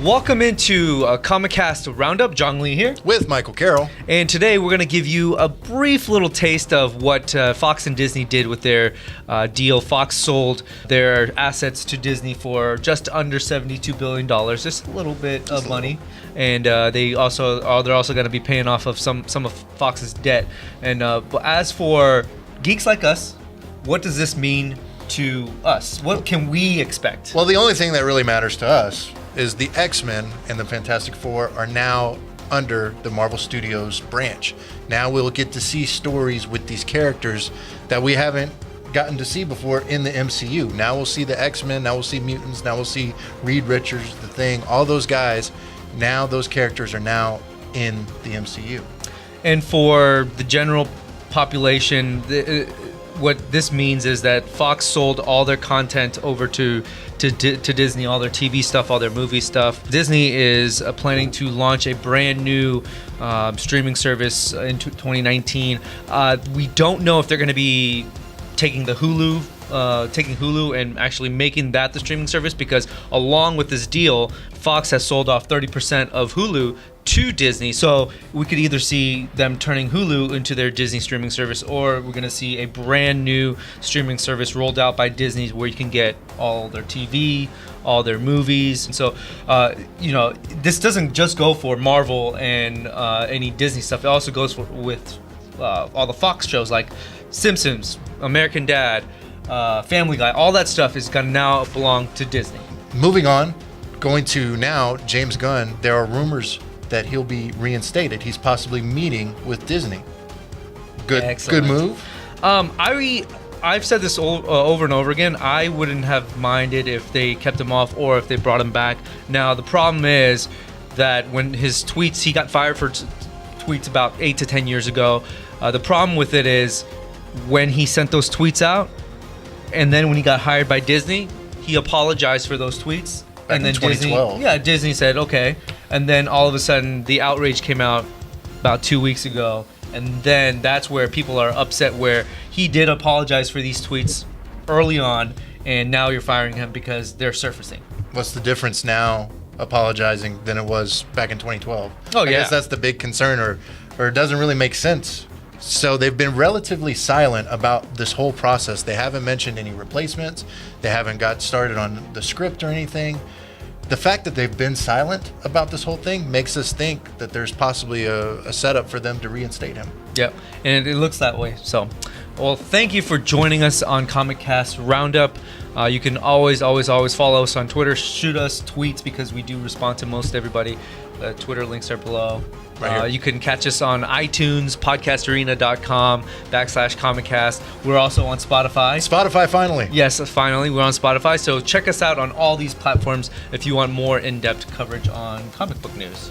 Welcome into a ComiCast Roundup. Jong here. With Michael Carrell. And today we're going to give you a brief little taste of what Fox and Disney did with their deal. Fox sold their assets to Disney for just under $72 billion. Just a little bit of money. And they're also going to be paying off of some of Fox's debt. And but as for geeks like us, what does this mean to us? What can we expect? Well, the only thing that really matters to us is the X-Men and the Fantastic Four are now under the Marvel Studios branch. Now we'll get to see stories with these characters that we haven't gotten to see before in the MCU. Now we'll see the X-Men, now we'll see mutants, now we'll see Reed Richards, The Thing, all those guys. Now those characters are now in the MCU. And for the general population, what this means is that Fox sold all their content over to Disney, all their TV stuff, all their movie stuff. Disney is planning to launch a brand new streaming service in 2019. We don't know if they're going to be taking Hulu and actually making that the streaming service, because along with this deal, Fox has sold off 30% of Hulu to Disney. So we could either see them turning Hulu into their Disney streaming service, or we're going to see a brand new streaming service rolled out by Disney where you can get all their TV, all their movies. And so, this doesn't just go for Marvel and any Disney stuff. It also goes with all the Fox shows like Simpsons, American Dad, Family Guy. All that stuff is going to now belong to Disney. Moving on, going to now James Gunn. There are rumors that he'll be reinstated. He's possibly meeting with Disney. Good move. I've said this over and over again. I wouldn't have minded if they kept him off or if they brought him back. Now the problem is that when his tweets, he got fired for tweets about 8 to 10 years ago. The problem with it is when he sent those tweets out, and then when he got hired by Disney, he apologized for those tweets. Back and then in 2012. Disney said okay, and then all of a sudden the outrage came out about 2 weeks ago, and then that's where people are upset, where he did apologize for these tweets early on, and now you're firing him because they're surfacing. What's the difference now apologizing than it was back in 2012? I guess that's the big concern, or it doesn't really make sense. So they've been relatively silent about this whole process. They haven't mentioned any replacements. They haven't got started on the script or anything. The fact that they've been silent about this whole thing makes us think that there's possibly a setup for them to reinstate him. Yep, and it looks that way. So, well, thank you for joining us on ComiCast Roundup. You can always follow us on Twitter. Shoot us tweets because we do respond to most everybody. Twitter links are below. You can catch us on iTunes, podcastarena.com/ComiCast. We're also on Spotify. Spotify, finally. Yes, finally. We're on Spotify. So check us out on all these platforms if you want more in-depth coverage on comic book news.